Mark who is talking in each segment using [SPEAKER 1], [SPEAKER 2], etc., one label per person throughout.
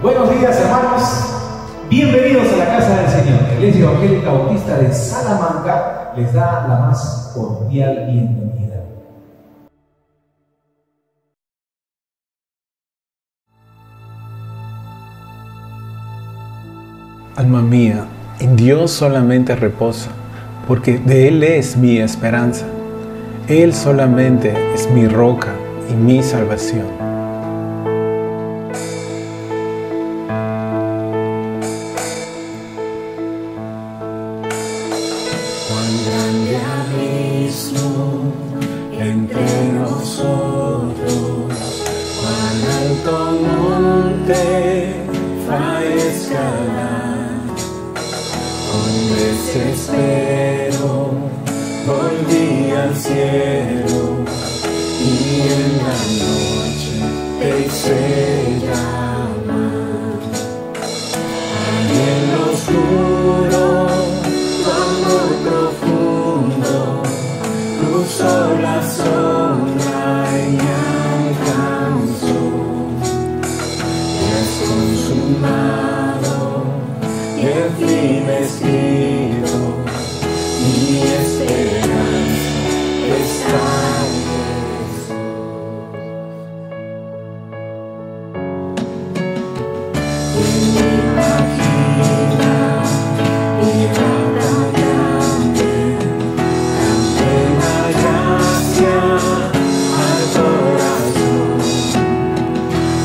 [SPEAKER 1] Buenos días, hermanos. Bienvenidos a la casa del Señor. La Iglesia Evangélica Bautista de Salamanca les da la más cordial bienvenida.
[SPEAKER 2] Alma mía, en Dios solamente reposa, porque de Él es mi esperanza. Él solamente es mi roca y mi salvación.
[SPEAKER 3] Cuán grande abismo entre nosotros, cuán alto monte para escalar. Con desespero volví al cielo y en la noche te hice llamar. Allí en lo oscuro tu amor profundo cruzó la sombra y me alcanzó. Y es consumado y el fin escrito, mi esperanza está en Jesús. Y me imagina mi rata grande, tan plena gracia al corazón.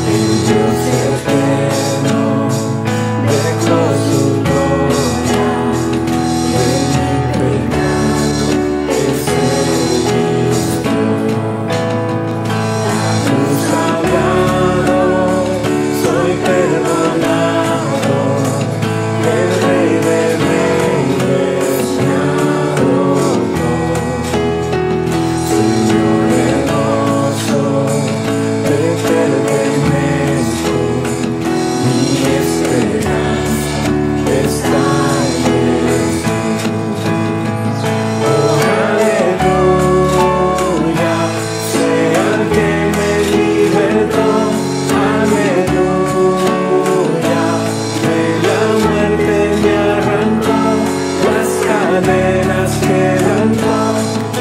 [SPEAKER 3] El Dios eterno dejó su gloria y en mi pecado Él se vistió. La cruz sagrado, soy perdonado, el Rey de Reyes me adoptó. Señor hermoso, te pertenezco, mi esperanza está en Jesús. Oh, aleluya, sea el que me libertó, aleluya, de la muerte me arrancó, las cadenas quebrantó,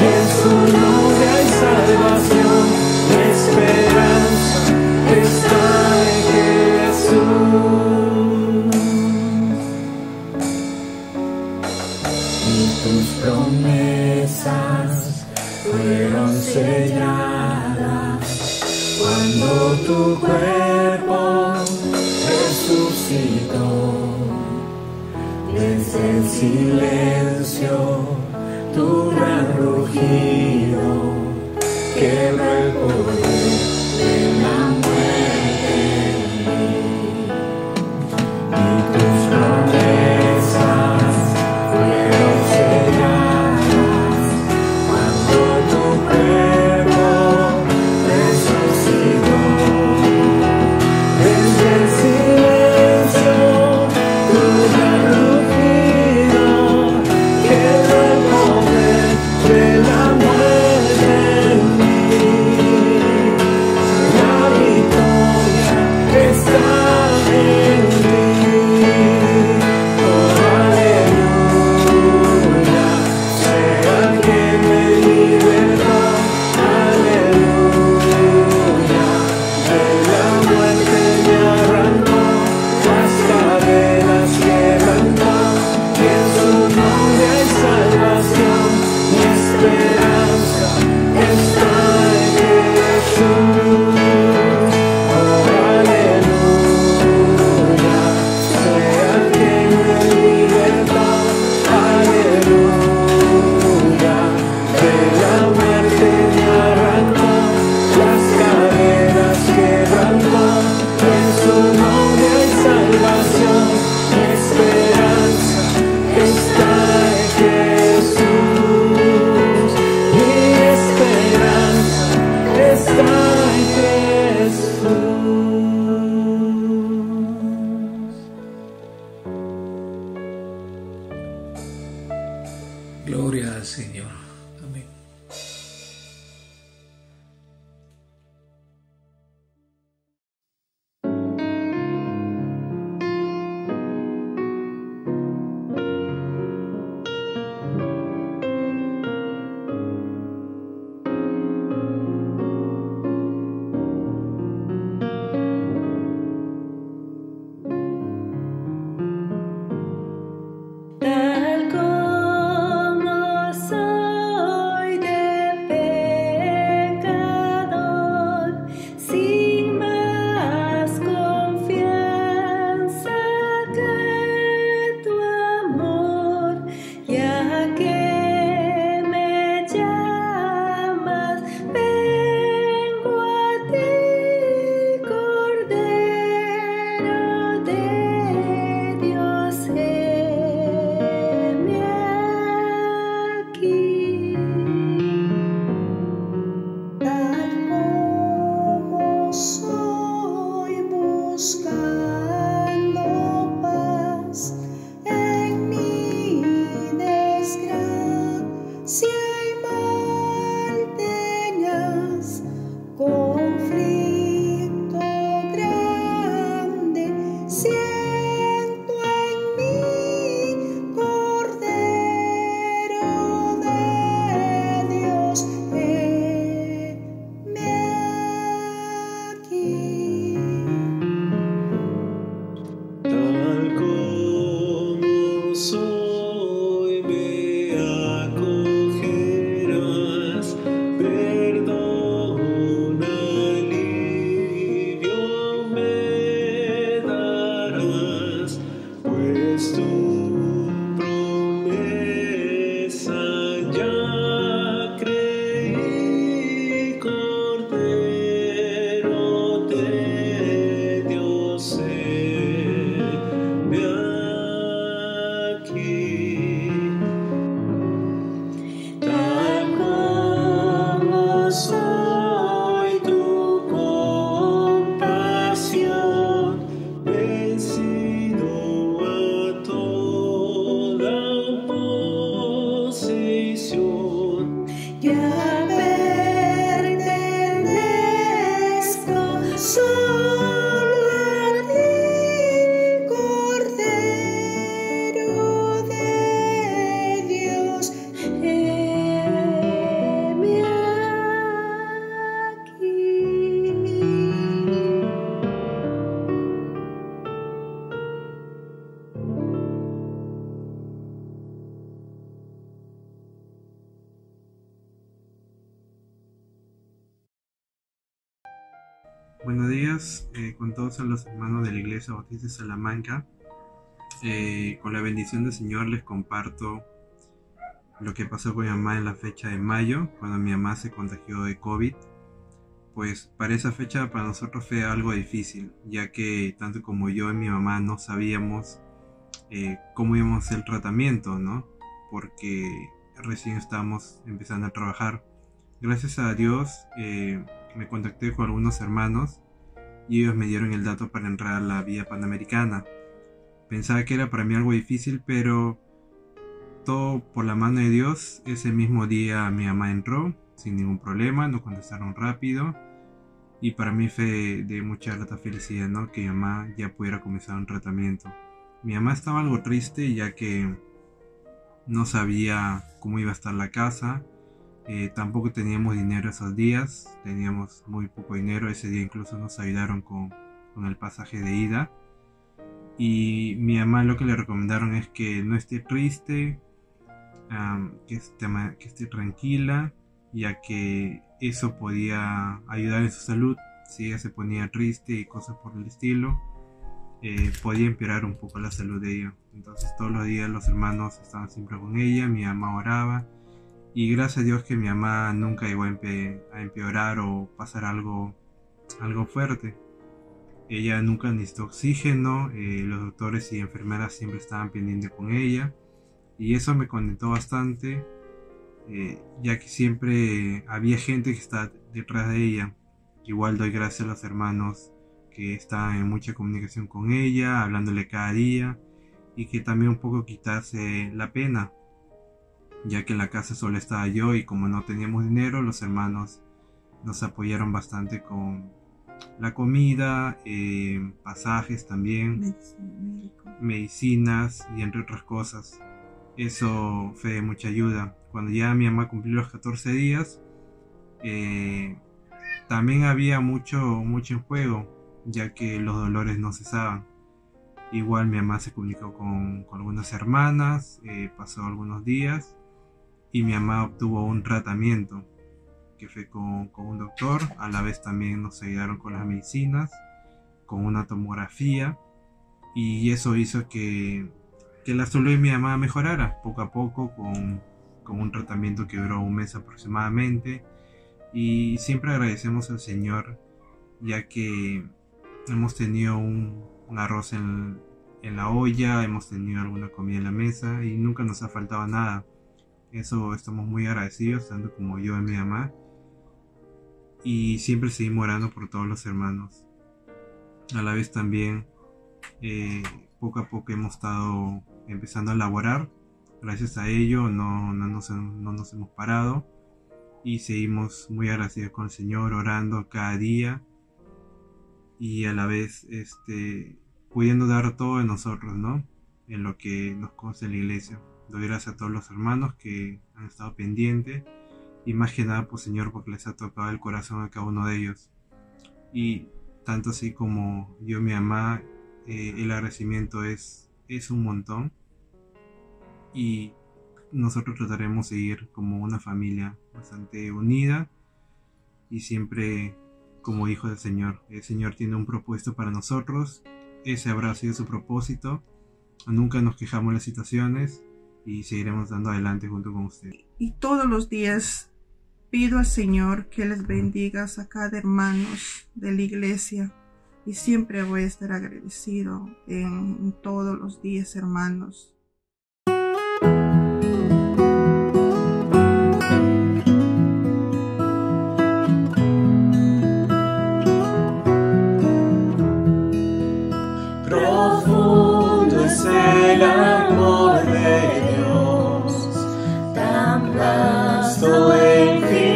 [SPEAKER 3] en su nombre hay salvación, mi esperanza está en Jesús. Y tus promesas fueron selladas cuando tu cuerpo resucitó. Desde el silencio tu gran rugido quebró el poder de la muerte en mí. Y tus promesas fueron selladas cuando tu cuerpo resucitó. Desde el silencio tu gran rugido quebró el poder de la muerte en mí.
[SPEAKER 4] Buenos días con todos los hermanos de la Iglesia Bautista de Salamanca. Con la bendición del Señor les comparto lo que pasó con mi mamá en la fecha de mayo, cuando mi mamá se contagió de COVID. Pues para esa fecha para nosotros fue algo difícil, ya que tanto como yo y mi mamá no sabíamos cómo íbamos a hacer el tratamiento, ¿no? Porque recién estábamos empezando a trabajar. Gracias a Dios me contacté con algunos hermanos y ellos me dieron el dato para entrar a la vía panamericana. Pensaba que era para mí algo difícil, pero todo por la mano de Dios. Ese mismo día mi mamá entró sin ningún problema, nos contestaron rápido y para mí fue de mucha grata felicidad, ¿no? Que mi mamá ya pudiera comenzar un tratamiento. Mi mamá estaba algo triste ya que no sabía cómo iba a estar la casa. Tampoco teníamos dinero esos días, teníamos muy poco dinero. Ese día incluso nos ayudaron con el pasaje de ida. Y mi mamá lo que le recomendaron es que no esté triste, que esté tranquila, ya que eso podía ayudar en su salud. Si ella se ponía triste y cosas por el estilo, podía empeorar un poco la salud de ella. Entonces todos los días los hermanos estaban siempre con ella, mi mamá oraba. Y gracias a Dios que mi mamá nunca llegó a empeorar o pasar algo fuerte. Ella nunca necesitó oxígeno, los doctores y enfermeras siempre estaban pendientes con ella. Y eso me contentó bastante, ya que siempre había gente que está detrás de ella. Igual doy gracias a los hermanos que están en mucha comunicación con ella, hablándole cada día. Y que también un poco quitarse la pena, ya que en la casa solo estaba yo y como no teníamos dinero, los hermanos nos apoyaron bastante con la comida, pasajes también, medicinas y entre otras cosas. Eso fue de mucha ayuda. Cuando ya mi mamá cumplió los 14 días, también había mucho en juego, ya que los dolores no cesaban. Igual mi mamá se comunicó con algunas hermanas, pasó algunos días y mi mamá obtuvo un tratamiento que fue con un doctor. A la vez también nos ayudaron con las medicinas, con una tomografía, y eso hizo que la salud de mi mamá mejorara poco a poco con un tratamiento que duró un mes aproximadamente. Y siempre agradecemos al Señor, ya que hemos tenido un arroz en la olla, hemos tenido alguna comida en la mesa y nunca nos ha faltado nada. Eso estamos muy agradecidos, tanto como yo y mi mamá. Y siempre seguimos orando por todos los hermanos. A la vez también, poco a poco hemos estado empezando a laborar. Gracias a ello no nos hemos parado. Y seguimos muy agradecidos con el Señor, orando cada día. Y a la vez pudiendo dar todo de nosotros, ¿no? En lo que nos consta en la iglesia. Doy gracias a todos los hermanos que han estado pendientes. Y más que nada, pues Señor, porque les ha tocado el corazón a cada uno de ellos. Y tanto así como yo y mi mamá, el agradecimiento es un montón. Y nosotros trataremos de seguir como una familia bastante unida. Y siempre como hijos del Señor. El Señor tiene un propósito para nosotros. Ese habrá sido su propósito. Nunca nos quejamos de las situaciones. Y seguiremos dando adelante junto con usted.
[SPEAKER 5] Y todos los días pido al Señor que les bendiga a cada hermano de la iglesia. Y siempre voy a estar agradecido en todos los días, hermanos.
[SPEAKER 3] Profundo es el amor de Dios, tan vasto e infinito,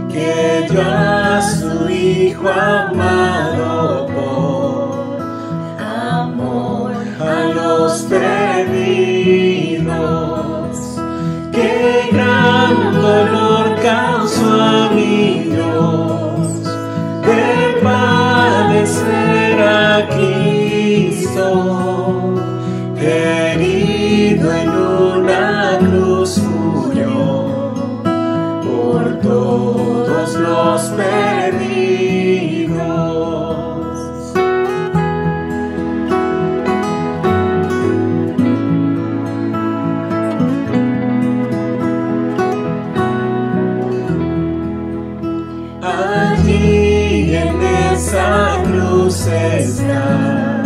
[SPEAKER 3] que dio a su Hijo amado por amor a los perdidos. Qué gran dolor causó a mi Dios de padecer a Cristo, herido en una cruz murió por todos todos los perdidos. Allí en esa cruz está,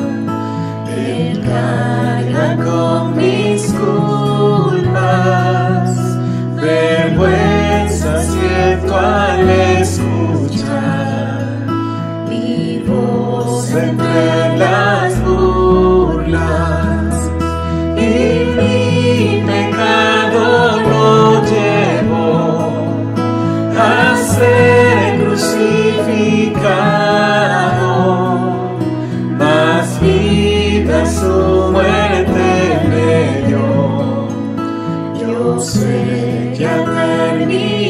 [SPEAKER 3] Él carga con mis culpas, vergüenza siento al escuchar mi voz entre las burlas, y mi pecado lo llevó a ser crucificado, mas vida su muerte me dio. Yo sé que ha terminado.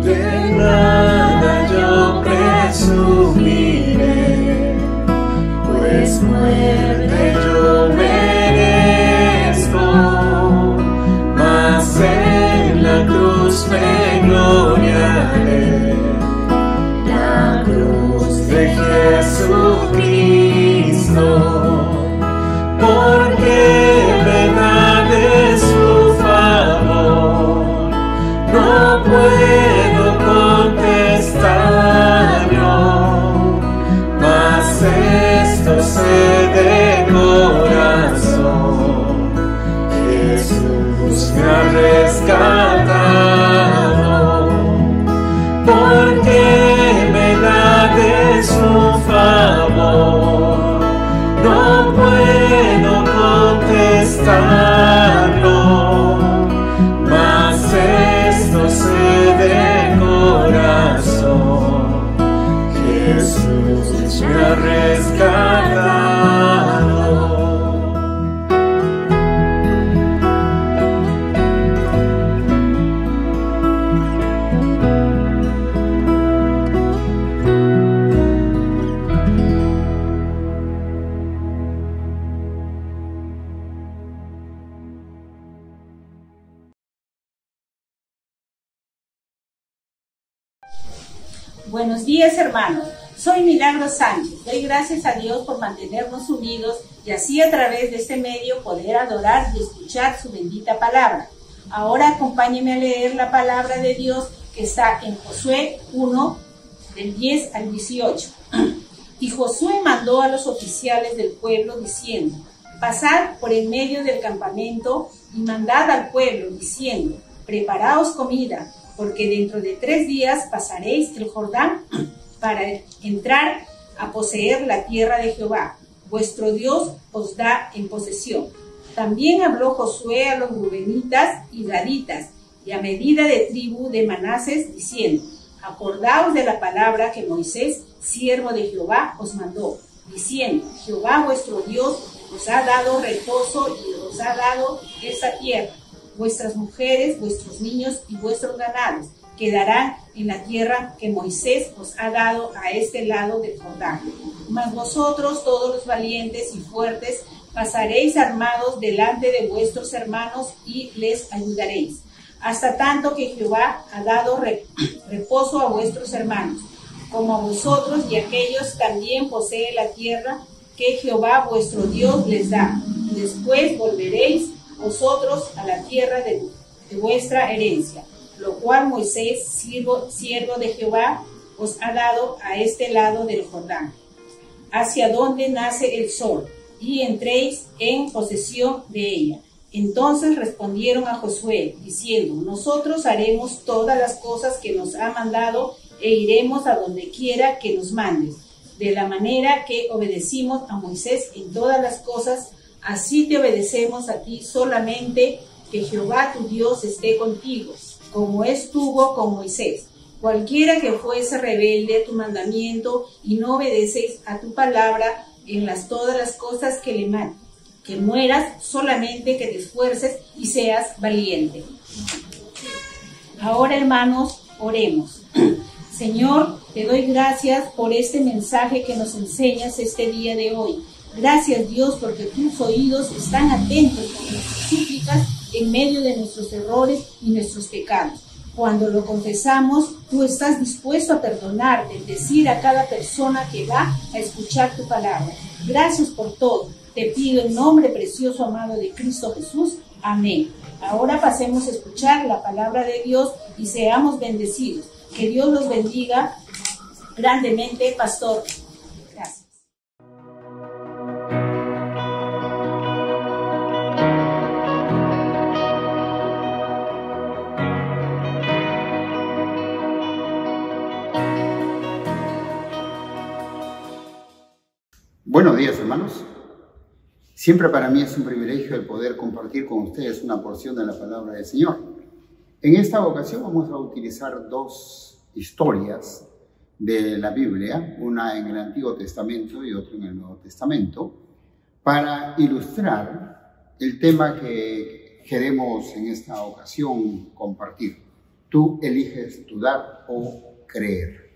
[SPEAKER 3] De nada yo presumiré, pues muerte yo merezco, mas en la cruz me gloriaré, la cruz de Jesucristo, porque me da de su favor, no puedo contestarlo, mas esto sé de corazón: Jesús me ha rescatado, porque me da de su favor, no puedo contestarlo, mas esto sé de corazón: Jesús me ha rescatado.
[SPEAKER 6] Buenos días, hermanos. Soy Milagro Sánchez. Doy gracias a Dios por mantenernos unidos y así a través de este medio poder adorar y escuchar su bendita palabra. Ahora acompáñenme a leer la palabra de Dios que está en Josué 1, del 10 al 18. Y Josué mandó a los oficiales del pueblo diciendo: pasad por en medio del campamento y mandad al pueblo diciendo: preparaos comida, porque dentro de 3 días pasaréis el Jordán para entrar a poseer la tierra de Jehová, vuestro Dios os da en posesión. También habló Josué a los rubenitas y gaditas, y a medida de tribu de Manasés, diciendo: acordaos de la palabra que Moisés, siervo de Jehová, os mandó, diciendo: Jehová vuestro Dios os ha dado reposo y os ha dado esa tierra. Vuestras mujeres, vuestros niños y vuestros ganados quedarán en la tierra que Moisés os ha dado a este lado del Jordán. Mas vosotros, todos los valientes y fuertes, pasaréis armados delante de vuestros hermanos y les ayudaréis, hasta tanto que Jehová ha dado reposo a vuestros hermanos, como a vosotros, y aquellos también poseen la tierra que Jehová vuestro Dios les da. Después volveréis vosotros a la tierra de vuestra herencia, lo cual Moisés, siervo de Jehová, os ha dado a este lado del Jordán, hacia donde nace el sol, y entréis en posesión de ella. Entonces respondieron a Josué, diciendo: nosotros haremos todas las cosas que nos ha mandado, e iremos a donde quiera que nos mandes. De la manera que obedecimos a Moisés en todas las cosas, así te obedecemos a ti, solamente que Jehová tu Dios esté contigo, como estuvo con Moisés. Cualquiera que fuese rebelde a tu mandamiento y no obedeces a tu palabra en todas las cosas que le mande, que mueras, solamente que te esfuerces y seas valiente. Ahora, hermanos, oremos. Señor, te doy gracias por este mensaje que nos enseñas este día de hoy. Gracias, Dios, porque tus oídos están atentos con nuestras súplicas en medio de nuestros errores y nuestros pecados. Cuando lo confesamos, tú estás dispuesto a perdonar, bendecir a cada persona que va a escuchar tu palabra. Gracias por todo. Te pido en nombre precioso, amado de Cristo Jesús. Amén. Ahora pasemos a escuchar la palabra de Dios y seamos bendecidos. Que Dios los bendiga grandemente, pastor. Gracias.
[SPEAKER 7] Buenos días, hermanos. Siempre para mí es un privilegio el poder compartir con ustedes una porción de la palabra del Señor. En esta ocasión vamos a utilizar dos historias de la Biblia, una en el Antiguo Testamento y otra en el Nuevo Testamento, para ilustrar el tema que queremos en esta ocasión compartir. Tú eliges dudar o creer.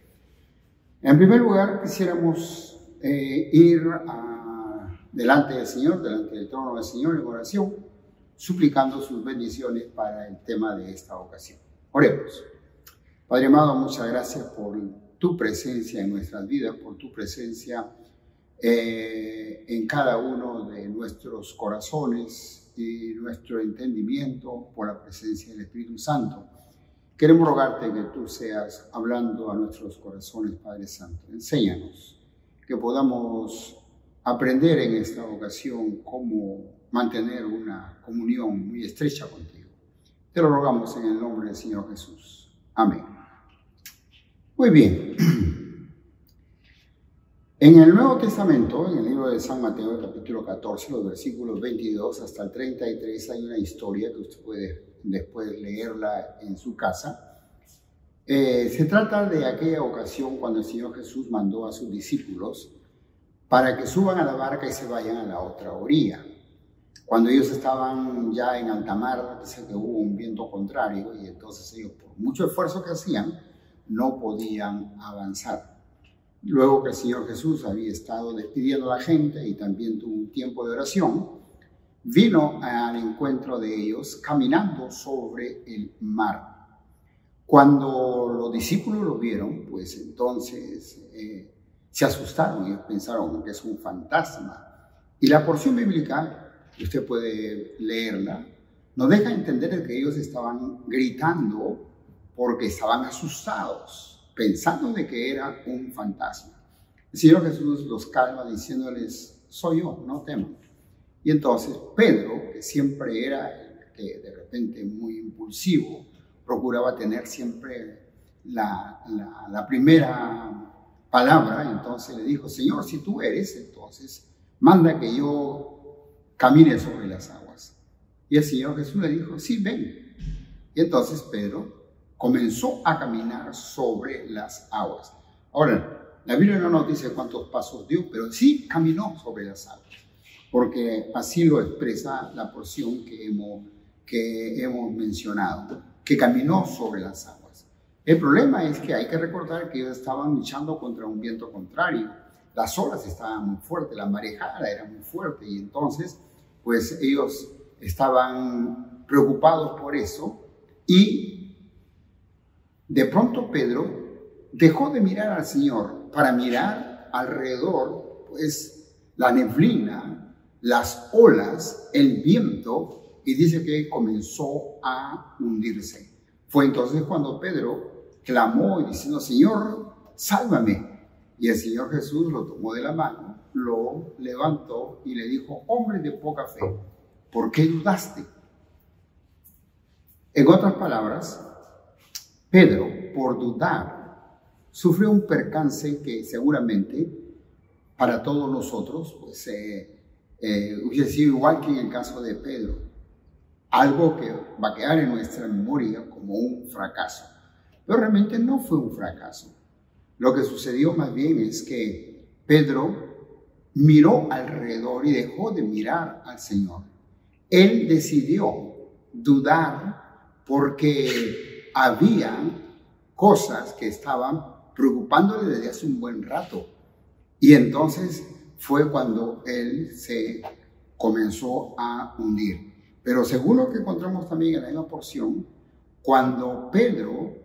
[SPEAKER 7] En primer lugar, quisiéramos ir delante del Señor, delante del trono del Señor en oración, suplicando sus bendiciones para el tema de esta ocasión. Oremos. Padre amado, muchas gracias por tu presencia en nuestras vidas, por tu presencia en cada uno de nuestros corazones y nuestro entendimiento, por la presencia del Espíritu Santo. Queremos rogarte que tú seas hablando a nuestros corazones, Padre Santo. Enséñanos que podamos aprender en esta ocasión cómo mantener una comunión muy estrecha contigo. Te lo rogamos en el nombre del Señor Jesús. Amén. Muy bien. En el Nuevo Testamento, en el libro de San Mateo, capítulo 14, los versículos 22 hasta el 33, hay una historia que usted puede después leerla en su casa. Se trata de aquella ocasión cuando el Señor Jesús mandó a sus discípulos para que suban a la barca y se vayan a la otra orilla. Cuando ellos estaban ya en alta mar, dice que hubo un viento contrario y entonces ellos, por mucho esfuerzo que hacían, no podían avanzar. Luego que el Señor Jesús había estado despidiendo a la gente y también tuvo un tiempo de oración, vino al encuentro de ellos caminando sobre el mar. Cuando los discípulos lo vieron, pues entonces se asustaron y pensaron que es un fantasma. Y la porción bíblica, usted puede leerla, nos deja entender que ellos estaban gritando porque estaban asustados, pensando de que era un fantasma. El Señor Jesús los calma diciéndoles, soy yo, no teman. Y entonces Pedro, que siempre era que de repente muy impulsivo, procuraba tener siempre la primera palabra, entonces le dijo, Señor, si tú eres, entonces manda que yo camine sobre las aguas. Y el Señor Jesús le dijo, sí, ven. Y entonces Pedro comenzó a caminar sobre las aguas. Ahora, la Biblia no nos dice cuántos pasos dio, pero sí caminó sobre las aguas, porque así lo expresa la porción que hemos mencionado, que caminó sobre las aguas. El problema es que hay que recordar que ellos estaban luchando contra un viento contrario. Las olas estaban muy fuertes, la marejada era muy fuerte y entonces pues ellos estaban preocupados por eso y de pronto Pedro dejó de mirar al Señor para mirar alrededor, pues la neblina, las olas, el viento, y dice que comenzó a hundirse. Fue entonces cuando Pedro clamó y diciendo, Señor, sálvame. Y el Señor Jesús lo tomó de la mano, lo levantó y le dijo, hombre de poca fe, ¿por qué dudaste? En otras palabras, Pedro, por dudar, sufrió un percance que seguramente para todos nosotros pues, hubiese sido igual que en el caso de Pedro. Algo que va a quedar en nuestra memoria como un fracaso. Pero realmente no fue un fracaso. Lo que sucedió más bien es que Pedro miró alrededor y dejó de mirar al Señor. Él decidió dudar porque había cosas que estaban preocupándole desde hace un buen rato. Y entonces fue cuando él se comenzó a hundir. Pero según lo que encontramos también en la misma porción, cuando Pedro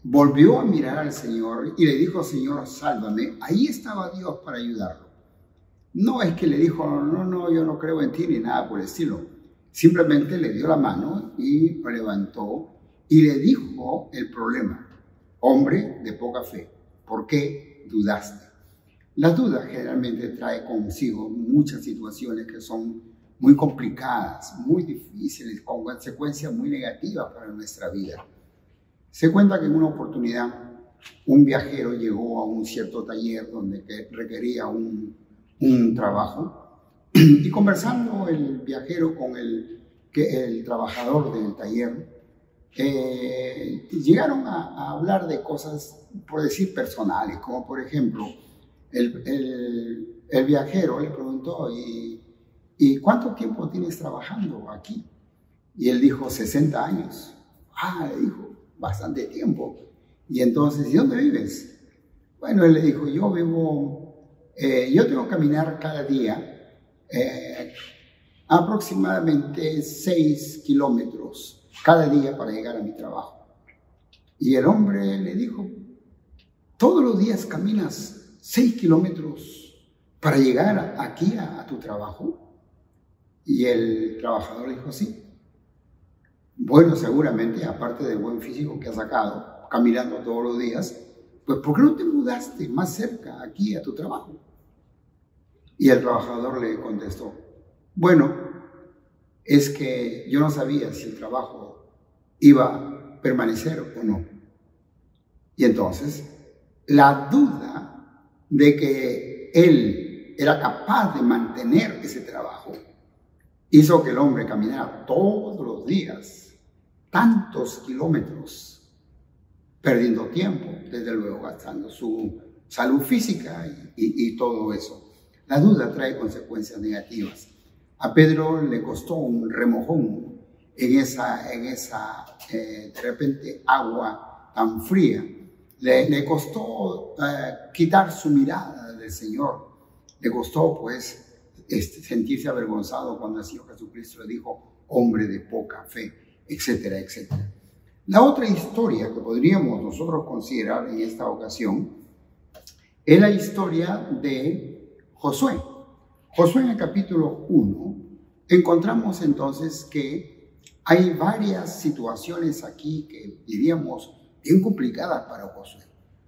[SPEAKER 7] volvió a mirar al Señor y le dijo, Señor, sálvame, ahí estaba Dios para ayudarlo. No es que le dijo, no, yo no creo en ti ni nada por el estilo. Simplemente le dio la mano y lo levantó y le dijo el problema. Hombre de poca fe, ¿por qué dudaste? La duda generalmente trae consigo muchas situaciones que son muy complicadas, muy difíciles, con consecuencias muy negativas para nuestra vida. Se cuenta que en una oportunidad un viajero llegó a un cierto taller donde requería un trabajo y conversando el viajero con el trabajador del taller, llegaron a hablar de cosas, por decir, personales, como por ejemplo, el viajero le preguntó, ¿y cuánto tiempo tienes trabajando aquí? Y él dijo, 60 años. Le dijo, bastante tiempo. Y entonces, ¿y dónde vives? Bueno, él le dijo, yo tengo que caminar cada día aproximadamente 6 kilómetros cada día para llegar a mi trabajo. Y el hombre le dijo, ¿todos los días caminas 6 kilómetros para llegar aquí a tu trabajo? Y el trabajador dijo, sí. Bueno, seguramente, aparte del buen físico que has sacado, caminando todos los días, pues ¿por qué no te mudaste más cerca aquí a tu trabajo? Y el trabajador le contestó, bueno, es que yo no sabía si el trabajo iba a permanecer o no. Y entonces, la duda de que él era capaz de mantener ese trabajo hizo que el hombre caminara todos los días, tantos kilómetros, perdiendo tiempo, desde luego gastando su salud física y todo eso. La duda trae consecuencias negativas. A Pedro le costó un remojón en esa de repente agua tan fría. Le costó quitar su mirada del Señor. Le costó pues sentirse avergonzado cuando el Señor Jesucristo le dijo, hombre de poca fe, etcétera, etcétera. La otra historia que podríamos nosotros considerar en esta ocasión es la historia de Josué. Josué en el capítulo 1 encontramos entonces que hay varias situaciones aquí que diríamos bien complicadas para Josué.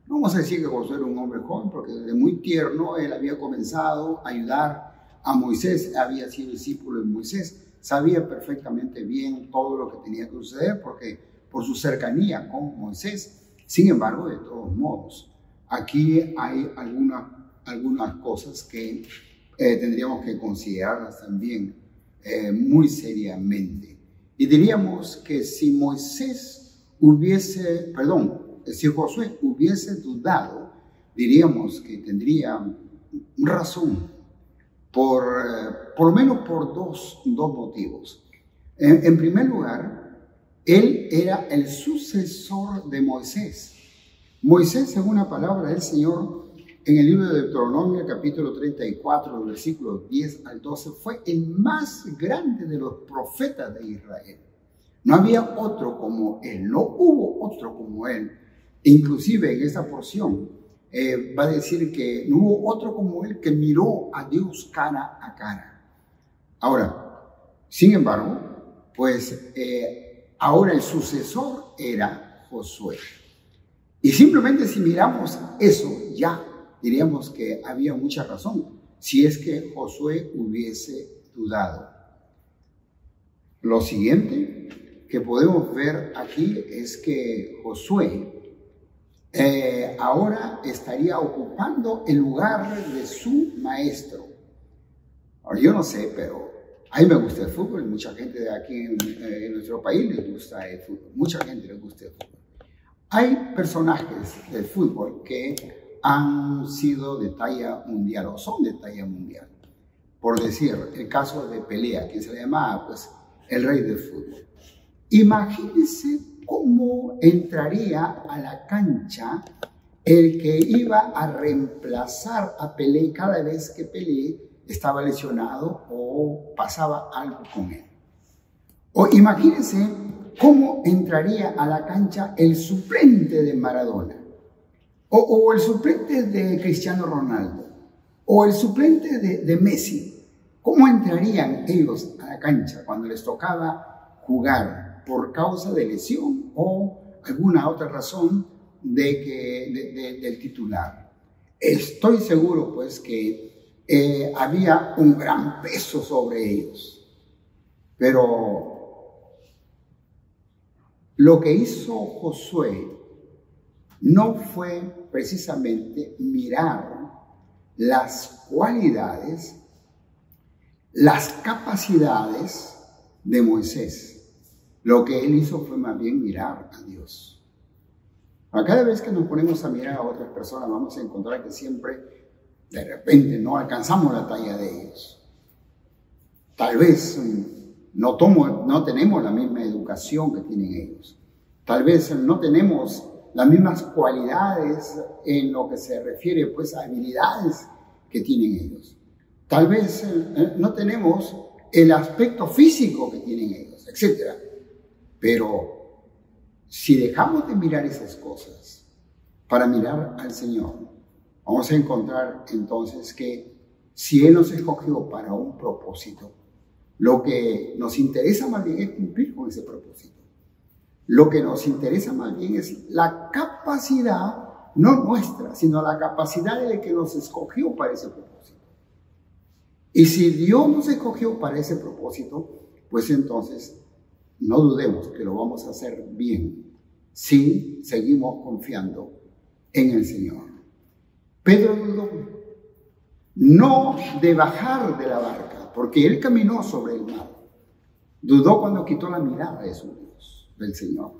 [SPEAKER 7] No vamos a decir que Josué era un hombre joven porque desde muy tierno él había comenzado a ayudar a Moisés, había sido discípulo de Moisés, sabía perfectamente bien todo lo que tenía que suceder porque por su cercanía con Moisés. Sin embargo, de todos modos, aquí hay algunas cosas que tendríamos que considerarlas también muy seriamente. Y diríamos que si si Josué hubiese dudado, diríamos que tendría razón por lo menos por dos motivos. En primer lugar, él era el sucesor de Moisés. Moisés, según la palabra del Señor, en el libro de Deuteronomio, capítulo 34, versículos 10 al 12, fue el más grande de los profetas de Israel. No había otro como él, no hubo otro como él. Inclusive en esta porción va a decir que no hubo otro como él que miró a Dios cara a cara. Ahora, sin embargo, pues ahora el sucesor era Josué. Y simplemente si miramos eso, ya diríamos que había mucha razón, si es que Josué hubiese dudado. Lo siguiente que podemos ver aquí es que Josué ahora estaría ocupando el lugar de su maestro. Ahora, yo no sé, pero a mí me gusta el fútbol, mucha gente de aquí en nuestro país les gusta el fútbol, mucha gente les gusta el fútbol. Hay personajes del fútbol que han sido de talla mundial o son de talla mundial. Por decir, el caso de Pelé, que se le llamaba pues el rey del fútbol. Imagínense cómo entraría a la cancha el que iba a reemplazar a Pelé cada vez que Pelé estaba lesionado o pasaba algo con él. O imagínense cómo entraría a la cancha el suplente de Maradona, o el suplente de Cristiano Ronaldo, o el suplente de Messi. ¿Cómo entrarían ellos a la cancha cuando les tocaba jugar por causa de lesión o alguna otra razón del titular? Estoy seguro pues que había un gran peso sobre ellos, pero lo que hizo Josué no fue precisamente mirar las cualidades, las capacidades de Moisés. Lo que él hizo fue más bien mirar a Dios. Cada vez que nos ponemos a mirar a otras personas, vamos a encontrar que siempre, de repente, no alcanzamos la talla de ellos. Tal vez no tenemos la misma educación que tienen ellos. Tal vez no tenemos las mismas cualidades en lo que se refiere pues, a habilidades que tienen ellos. Tal vez no tenemos el aspecto físico que tienen ellos, etc. Pero si dejamos de mirar esas cosas para mirar al Señor, vamos a encontrar entonces que si Él nos escogió para un propósito, lo que nos interesa más bien es cumplir con ese propósito. Lo que nos interesa más bien es la capacidad, no nuestra, sino la capacidad del que nos escogió para ese propósito. Y si Dios nos escogió para ese propósito, pues entonces no dudemos que lo vamos a hacer bien si seguimos confiando en el Señor. Pedro dudó, no de bajar de la barca, porque él caminó sobre el mar. Dudó cuando quitó la mirada de su Dios, del Señor.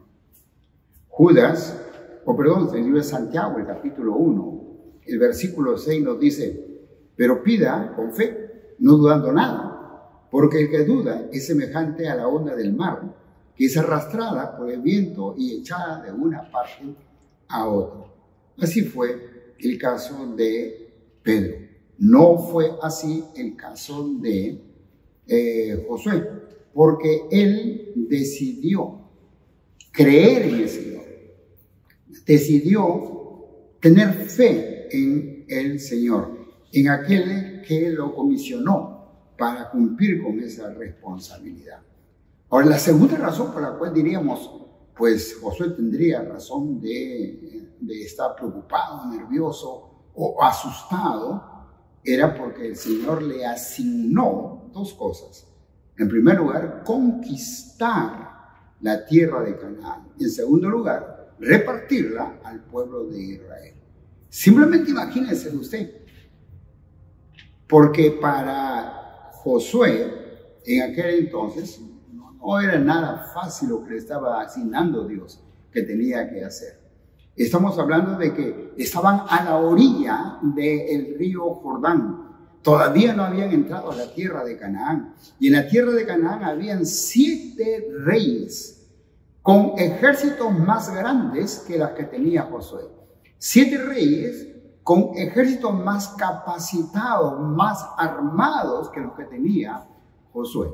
[SPEAKER 7] Judas, el libro de Santiago, el capítulo 1, el versículo 6 nos dice: pero pida con fe, no dudando nada, porque el que duda es semejante a la onda del mar, que es arrastrada por el viento y echada de una parte a otra. Así fue el caso de Pedro. No fue así el caso de Josué, porque él decidió creer en el Señor, decidió tener fe en el Señor, en aquel que lo comisionó para cumplir con esa responsabilidad. Ahora, la segunda razón por la cual diríamos, pues Josué tendría razón de estar preocupado, nervioso o asustado, era porque el Señor le asignó dos cosas. En primer lugar, conquistar la tierra de Canaán. En segundo lugar, repartirla al pueblo de Israel. Simplemente imagínese usted, porque para Josué, en aquel entonces, no era nada fácil lo que le estaba asignando Dios que tenía que hacer. Estamos hablando de que estaban a la orilla del río Jordán. Todavía no habían entrado a la tierra de Canaán. Y en la tierra de Canaán habían 7 reyes con ejércitos más grandes que las que tenía Josué. 7 reyes con ejércitos más capacitados, más armados que los que tenía Josué.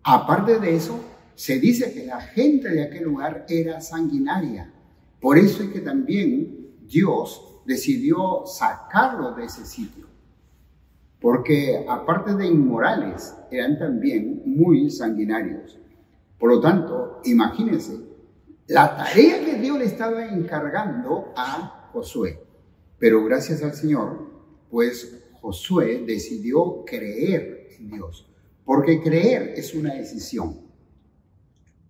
[SPEAKER 7] Aparte de eso, se dice que la gente de aquel lugar era sanguinaria. Por eso es que también Dios decidió sacarlo de ese sitio. Porque aparte de inmorales, eran también muy sanguinarios. Por lo tanto, imagínense la tarea que Dios le estaba encargando a Josué. Pero gracias al Señor, pues Josué decidió creer en Dios. Porque creer es una decisión.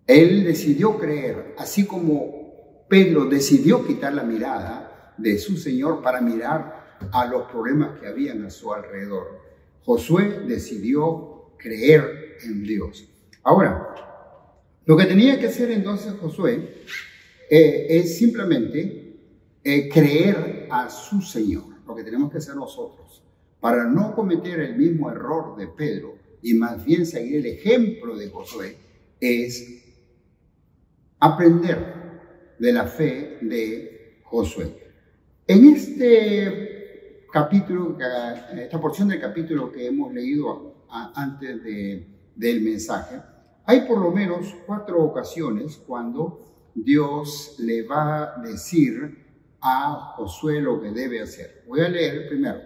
[SPEAKER 7] Él decidió creer, así como Pedro decidió quitar la mirada de su Señor para mirar a los problemas que habían a su alrededor. Josué decidió creer en Dios. Ahora, lo que tenía que hacer entonces Josué es simplemente creer a su Señor. Lo que tenemos que hacer nosotros para no cometer el mismo error de Pedro y más bien seguir el ejemplo de Josué es aprender de la fe de Josué. En este capítulo, esta porción del capítulo que hemos leído antes del mensaje, hay por lo menos 4 ocasiones cuando Dios le va a decir a Josué lo que debe hacer. Voy a leer primero.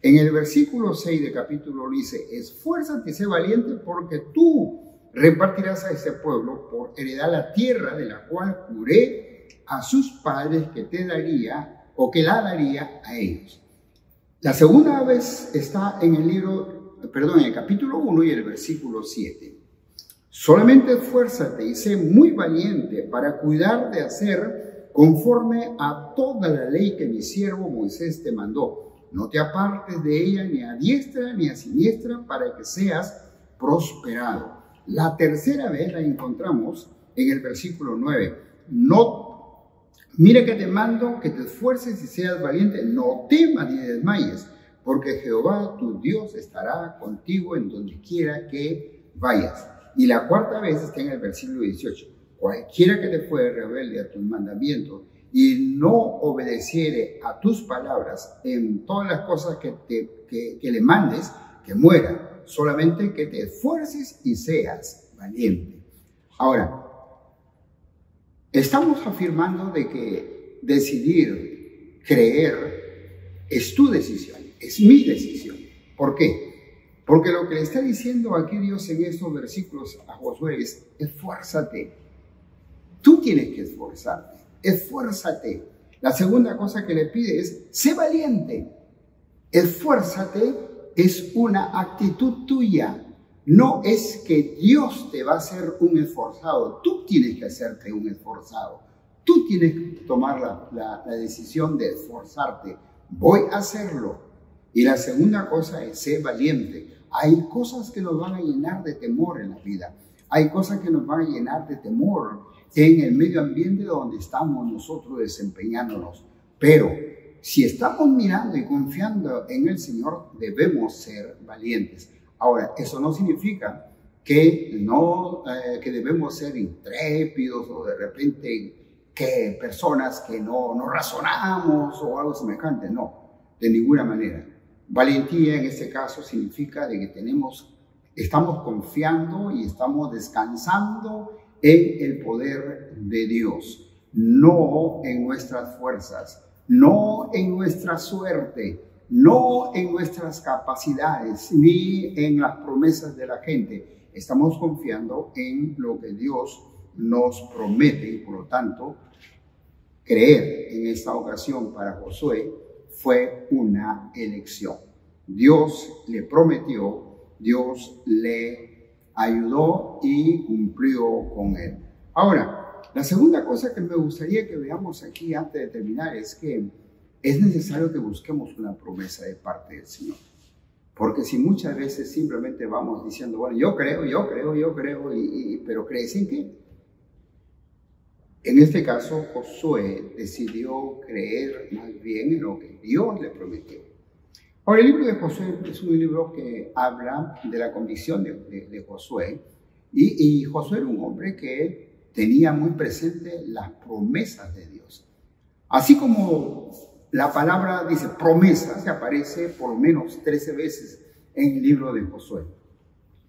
[SPEAKER 7] En el versículo 6 del capítulo dice: esfuérzate y sé valiente, porque tú repartirás a ese pueblo por heredad la tierra de la cual juré a sus padres que te daría, o que la daría a ellos. La segunda vez está en el en el capítulo 1 y el versículo 7. Solamente esfuérzate y sé muy valiente para cuidar de hacer conforme a toda la ley que mi siervo Moisés te mandó. No te apartes de ella ni a diestra ni a siniestra, para que seas prosperado. La tercera vez la encontramos en el versículo 9. Mira que te mando que te esfuerces y seas valiente, no temas ni desmayes, porque Jehová tu Dios estará contigo en donde quiera que vayas. Y la cuarta vez está en el versículo 18. Cualquiera que te fuere rebelde a tus mandamientos y no obedeciere a tus palabras en todas las cosas que le mandes, que muera. Solamente que te esfuerces y seas valiente. Ahora, estamos afirmando de que decidir creer es tu decisión, es mi decisión. ¿Por qué? Porque lo que le está diciendo aquí Dios en estos versículos a Josué es: esfuérzate. Tú tienes que esforzarte, esfuérzate. La segunda cosa que le pide es: sé valiente. Esfuérzate es una actitud tuya. No es que Dios te va a hacer un esforzado, tú tienes que hacerte un esforzado. Tú tienes que tomar la decisión de esforzarte. Voy a hacerlo. Y la segunda cosa es: sé valiente. Hay cosas que nos van a llenar de temor en la vida. Hay cosas que nos van a llenar de temor en el medio ambiente donde estamos nosotros desempeñándonos. Pero si estamos mirando y confiando en el Señor, debemos ser valientes. Ahora, eso no significa que debemos ser intrépidos o de repente que personas que no razonamos o algo semejante. No, de ninguna manera. Valentía en este caso significa de que estamos confiando y estamos descansando en el poder de Dios, no en nuestras fuerzas, no en nuestra suerte, no en nuestras capacidades, ni en las promesas de la gente. Estamos confiando en lo que Dios nos promete y por lo tanto creer en esta ocasión para Josué fue una elección. Dios le prometió, Dios le ayudó y cumplió con él. Ahora, la segunda cosa que me gustaría que veamos aquí antes de terminar es que es necesario que busquemos una promesa de parte del Señor. Porque si muchas veces simplemente vamos diciendo: bueno, yo creo, pero ¿crees en qué? En este caso, Josué decidió creer más bien en lo que Dios le prometió. Ahora, el libro de Josué es un libro que habla de la convicción de Josué. Y Josué era un hombre que tenía muy presente las promesas de Dios. Así como la palabra dice promesa, se aparece por lo menos 13 veces en el libro de Josué.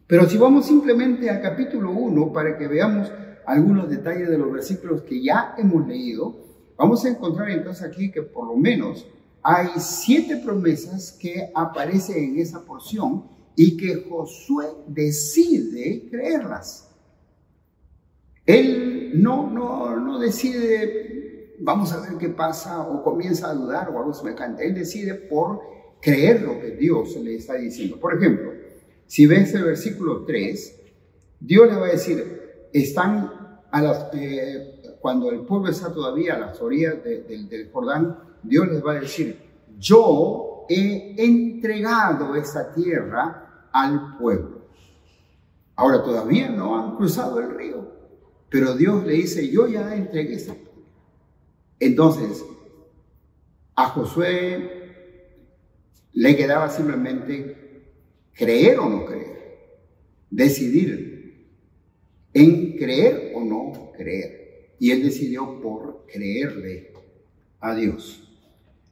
[SPEAKER 7] Pero si vamos simplemente al capítulo 1 para que veamos algunos detalles de los versículos que ya hemos leído, vamos a encontrar entonces aquí que por lo menos hay 7 promesas que aparecen en esa porción y que Josué decide creerlas. Él no decide, vamos a ver qué pasa, o comienza a dudar o algo semejante. Él decide por creer lo que Dios le está diciendo. Por ejemplo, si ves el versículo 3, Dios le va a decir: cuando el pueblo está todavía a las orillas del Jordán, Dios les va a decir: yo he entregado esta tierra al pueblo. Ahora todavía no han cruzado el río, pero Dios le dice: yo ya entregué esta tierra. Entonces, a Josué le quedaba simplemente creer o no creer, decidir en creer o no creer. y él decidió por creerle a Dios.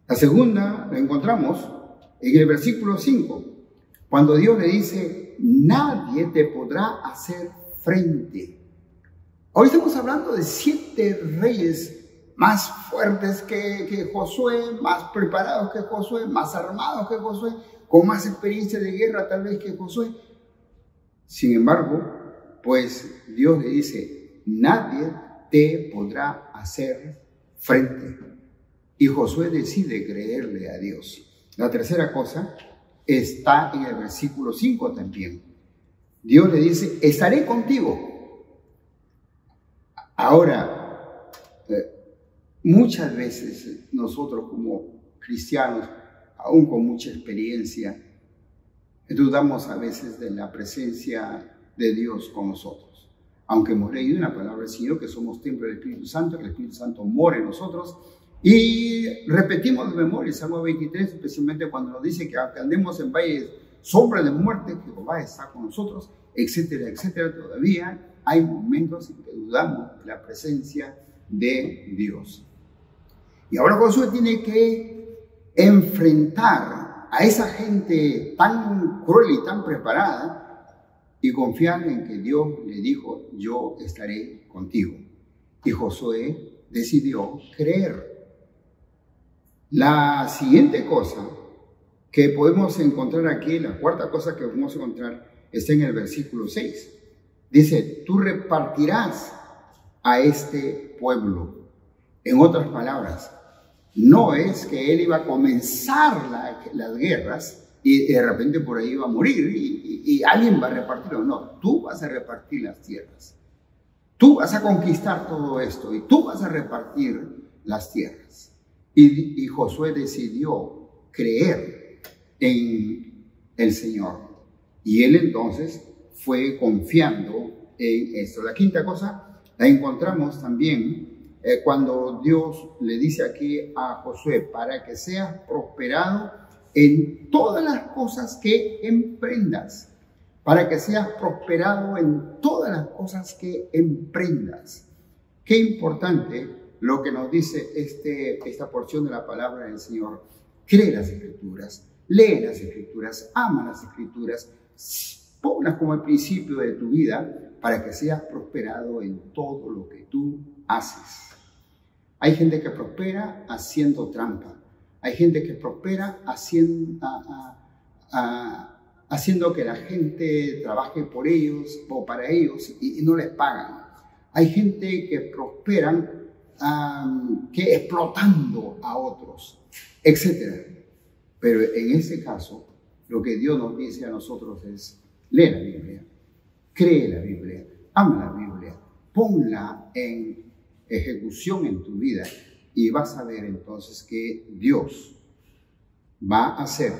[SPEAKER 7] La segunda la encontramos en el versículo 5, cuando Dios le dice, nadie te podrá hacer frente. Hoy estamos hablando de 7 reyes más fuertes que Josué, más preparados que Josué, más armados que Josué, con más experiencia de guerra tal vez que Josué. Sin embargo, pues Dios le dice, nadie te podrá hacer frente. Y Josué decide creerle a Dios. La tercera cosa está en el versículo 5 también. Dios le dice, estaré contigo. Ahora, muchas veces nosotros como cristianos, aún con mucha experiencia, dudamos a veces de la presencia de Dios con nosotros. Aunque hemos leído en la palabra del Señor que somos templo del Espíritu Santo, que el Espíritu Santo mora en nosotros, y repetimos de memoria Salmo 23, especialmente cuando nos dice que aunque andemos en valles sombra de muerte, Jehová está con nosotros, etcétera, etcétera. Todavía hay momentos en que dudamos de la presencia de Dios. Y ahora Josué tiene que enfrentar a esa gente tan cruel y tan preparada y confiar en que Dios le dijo, yo estaré contigo. Y Josué decidió creer. La siguiente cosa que podemos encontrar aquí, la cuarta cosa que podemos encontrar, está en el versículo 6. Dice, tú repartirás a este pueblo. En otras palabras, no es que él iba a comenzar las guerras y de repente por ahí iba a morir y alguien va a repartirlo. No, tú vas a repartir las tierras. Tú vas a conquistar todo esto y tú vas a repartir las tierras. Y Josué decidió creer en el Señor. Y él entonces fue confiando en esto. La quinta cosa la encontramos también cuando Dios le dice aquí a Josué, para que seas prosperado en todas las cosas que emprendas. Para que seas prosperado en todas las cosas que emprendas. Qué importante lo que nos dice esta porción de la palabra del Señor. Cree las Escrituras, lee las Escrituras, ama las Escrituras, ponlas como el principio de tu vida para que seas prosperado en todo lo que tú haces. Hay gente que prospera haciendo trampa. Hay gente que prospera haciendo que la gente trabaje por ellos o para ellos y no les pagan. Hay gente que prosperan que explotando a otros, etc. Pero en este caso, lo que Dios nos dice a nosotros es, lee la Biblia, cree la Biblia, ama la Biblia, ponla en ejecución en tu vida y vas a ver entonces que Dios va a hacer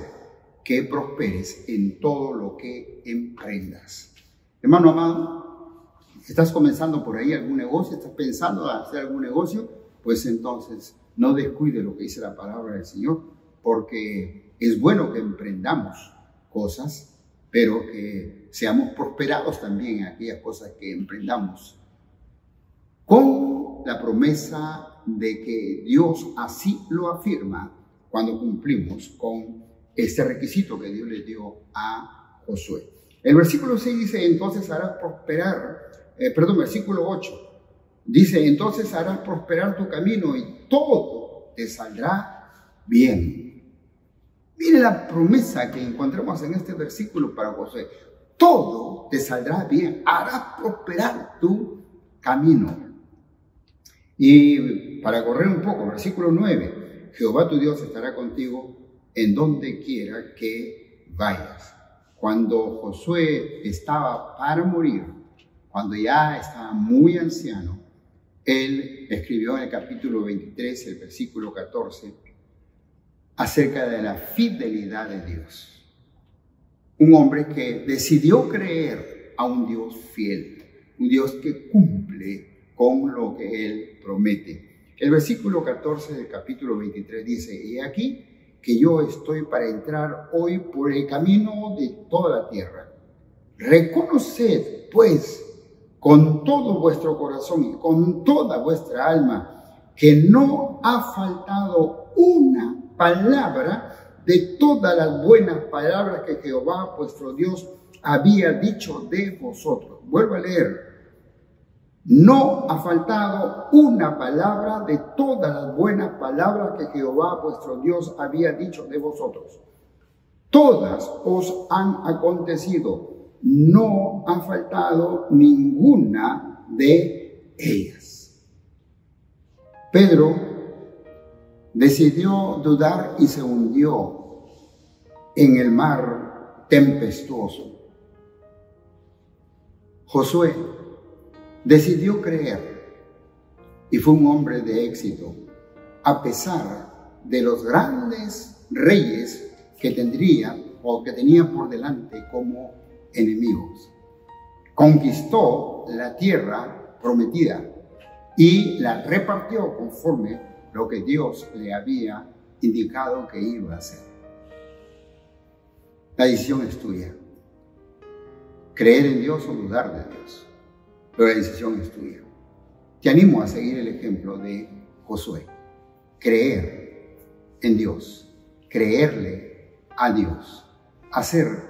[SPEAKER 7] que prosperes en todo lo que emprendas. Hermano amado, ¿estás comenzando por ahí algún negocio? ¿Estás pensando en hacer algún negocio? Pues entonces no descuide lo que dice la palabra del Señor, porque es bueno que emprendamos cosas, pero que seamos prosperados también en aquellas cosas que emprendamos, con la promesa de que Dios así lo afirma cuando cumplimos con este requisito que Dios le dio a Josué. El versículo 6 dice, entonces harás prosperar, versículo 8, dice, entonces harás prosperar tu camino y todo te saldrá bien. Mire la promesa que encontramos en este versículo para Josué. Todo te saldrá bien, harás prosperar tu camino. Y para correr un poco, versículo 9, Jehová tu Dios estará contigo en donde quiera que vayas. Cuando Josué estaba para morir, cuando ya estaba muy anciano, él escribió en el capítulo 23, el versículo 14, acerca de la fidelidad de Dios. Un hombre que decidió creer a un Dios fiel, un Dios que cumple con lo que él promete. El versículo 14 del capítulo 23 dice, y aquí que yo estoy para entrar hoy por el camino de toda la tierra. Reconoced, pues, con todo vuestro corazón y con toda vuestra alma, que no ha faltado una palabra de todas las buenas palabras que Jehová vuestro Dios había dicho de vosotros. Vuelvo a leer. No ha faltado una palabra de todas las buenas palabras que Jehová vuestro Dios había dicho de vosotros. Todas os han acontecido. No ha faltado ninguna de ellas. Pedro decidió dudar y se hundió en el mar tempestuoso. Josué decidió creer y fue un hombre de éxito, a pesar de los grandes reyes que tendría o que tenía por delante como enemigos. Conquistó la tierra prometida y la repartió conforme lo que Dios le había indicado que iba a hacer. La decisión es tuya. Creer en Dios o dudar de Dios. Pero la decisión es tuya. Te animo a seguir el ejemplo de Josué. Creer en Dios. Creerle a Dios. Hacer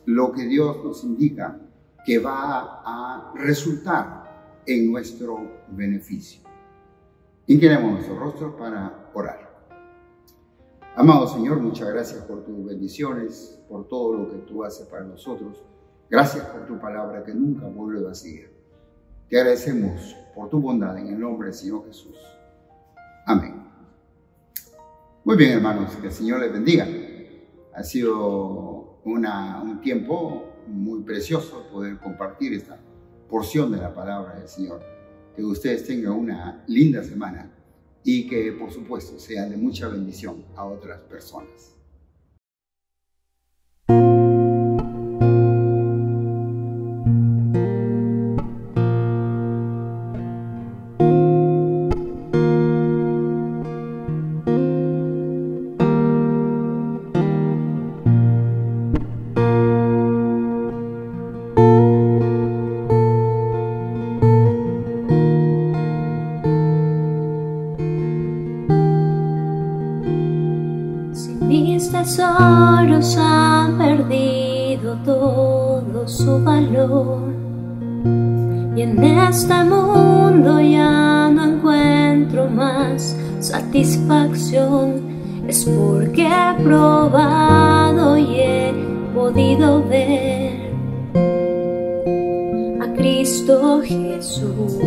[SPEAKER 7] lo que Dios nos indica que va a resultar en nuestro beneficio. Inclinemos nuestros rostros para orar. Amado Señor, muchas gracias por tus bendiciones, por todo lo que tú haces para nosotros. Gracias por tu palabra que nunca vuelve vacía. Te agradecemos por tu bondad en el nombre del Señor Jesús. Amén. Muy bien, hermanos, que el Señor les bendiga. Ha sido un tiempo muy precioso poder compartir esta porción de la palabra del Señor. Que ustedes tengan una linda semana y que, por supuesto, sea de mucha bendición a otras personas.
[SPEAKER 8] Tesoros han perdido todo su valor y en este mundo ya no encuentro más satisfacción. Es porque he probado y he podido ver a Cristo Jesús.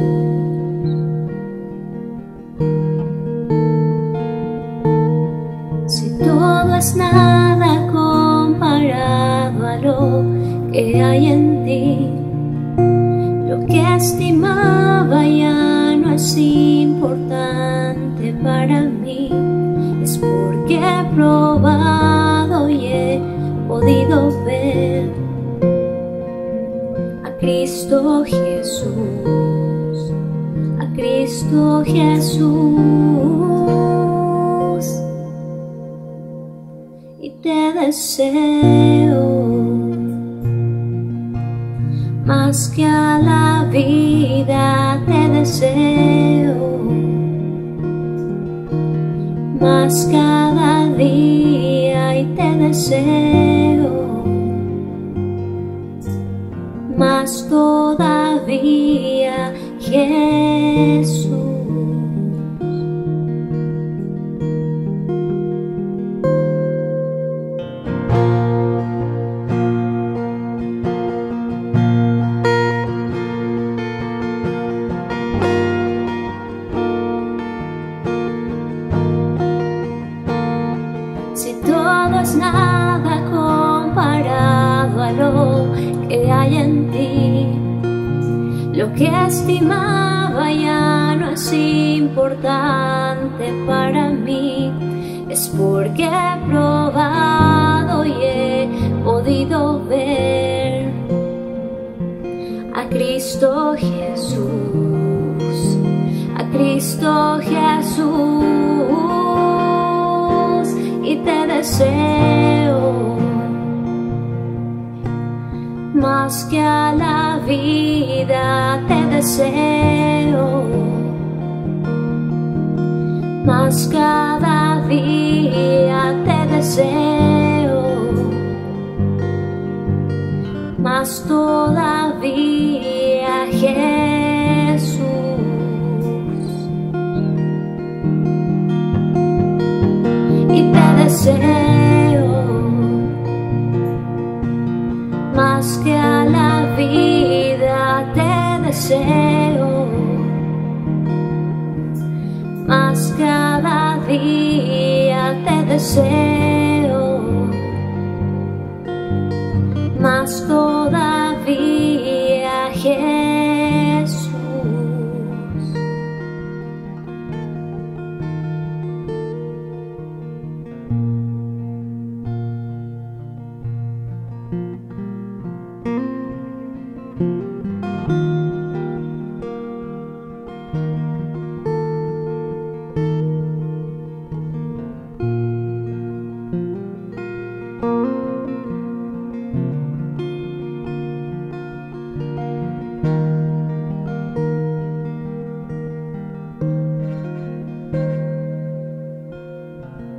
[SPEAKER 8] Todo es nada comparado a lo que hay en ti. Lo que estimaba ya no es importante para mí. Es porque he probado y he podido ver a Cristo Jesús, a Cristo Jesús. Te deseo más que a la vida, te deseo más cada día y te deseo más todavía, Jesús. Nada comparado a lo que hay en ti. Lo que estimaba ya no es importante para mí. Es porque he probado y he podido ver a Cristo Jesús, a Cristo Jesús. Y te deseo más más que a la vida te deseo, más cada día te deseo, más todavía, Jesús. Y te deseo más que a la vida te deseo, más cada día te deseo, más todavía, Jesús.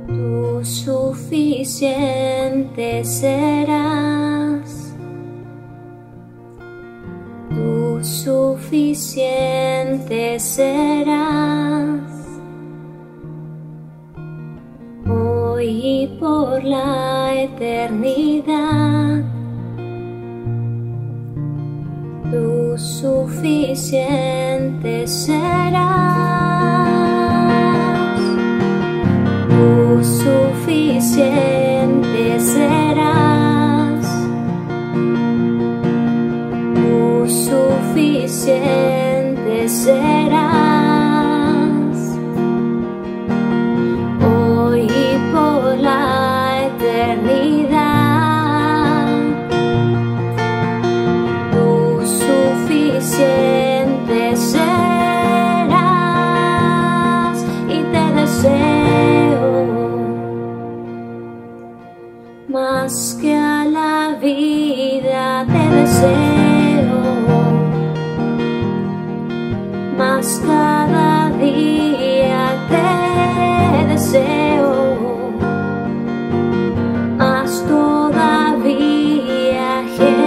[SPEAKER 8] Tú suficiente serás, tú suficiente serás, hoy y por la eternidad. Tú suficiente serás, tú suficiente serás, tú suficiente serás, hoy y por la eternidad. Tú suficiente serás y te deseo más que a la vida te deseo, más cada día te deseo, más todavía, Jesús.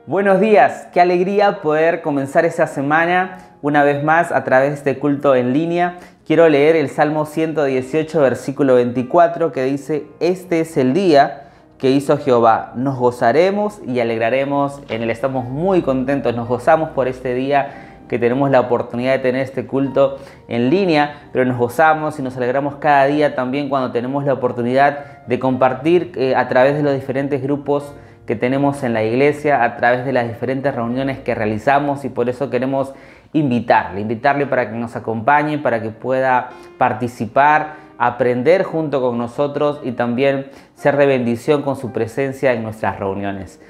[SPEAKER 9] Buenos días, qué alegría poder comenzar esta semana una vez más a través de este culto en línea. Quiero leer el Salmo 118, versículo 24, que dice: Este es el día que hizo Jehová, nos gozaremos y alegraremos en él. Estamos muy contentos, nos gozamos por este día que tenemos la oportunidad de tener este culto en línea, pero nos gozamos y nos alegramos cada día también cuando tenemos la oportunidad de compartir a través de los diferentes grupos que tenemos en la iglesia, a través de las diferentes reuniones que realizamos, y por eso queremos invitarle para que nos acompañe, para que pueda participar, aprender junto con nosotros y también ser de bendición con su presencia en nuestras reuniones.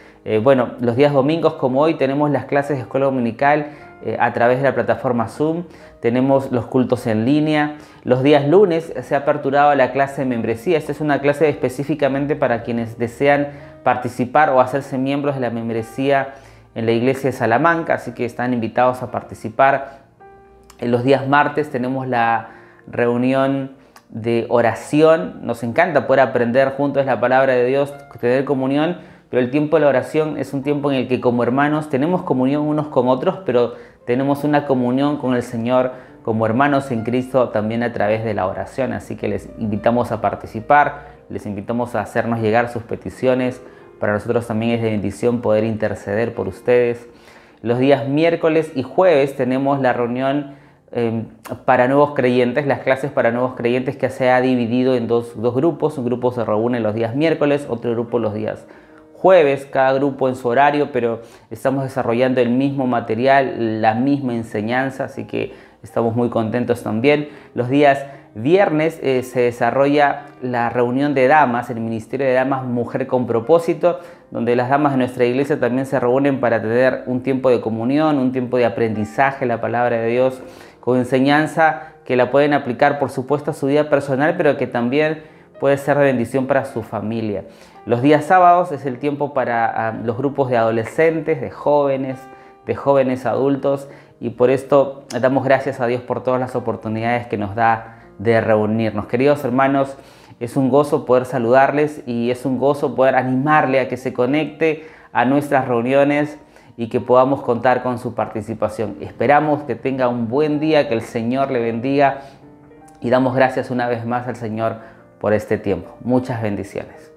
[SPEAKER 9] Bueno, los días domingos como hoy tenemos las clases de escuela dominical a través de la plataforma Zoom, tenemos los cultos en línea. Los días lunes se ha aperturado la clase de membresía. Esta es una clase específicamente para quienes desean participar o hacerse miembros de la membresía en la iglesia de Salamanca, así que están invitados a participar. En los días martes tenemos la reunión de oración. Nos encanta poder aprender juntos la palabra de Dios, tener comunión, pero el tiempo de la oración es un tiempo en el que como hermanos tenemos comunión unos con otros, pero tenemos una comunión con el Señor como hermanos en Cristo también a través de la oración. Así que les invitamos a participar, les invitamos a hacernos llegar sus peticiones. Para nosotros también es de bendición poder interceder por ustedes. Los días miércoles y jueves tenemos la reunión para nuevos creyentes, las clases para nuevos creyentes, que se ha dividido en dos grupos. Un grupo se reúne los días miércoles, otro grupo los días jueves, cada grupo en su horario, pero estamos desarrollando el mismo material, la misma enseñanza, así que estamos muy contentos también. Los días viernes se desarrolla la reunión de damas, el Ministerio de Damas Mujer con Propósito, donde las damas de nuestra iglesia también se reúnen para tener un tiempo de comunión, un tiempo de aprendizaje de la palabra de Dios, con enseñanza que la pueden aplicar, por supuesto, a su vida personal, pero que también puede ser de bendición para su familia. Los días sábados es el tiempo para los grupos de adolescentes, de jóvenes adultos, y por esto damos gracias a Dios por todas las oportunidades que nos da de reunirnos. Queridos hermanos, es un gozo poder saludarles y es un gozo poder animarle a que se conecte a nuestras reuniones y que podamos contar con su participación. Esperamos que tenga un buen día, que el Señor le bendiga y damos gracias una vez más al Señor por este tiempo. Muchas bendiciones.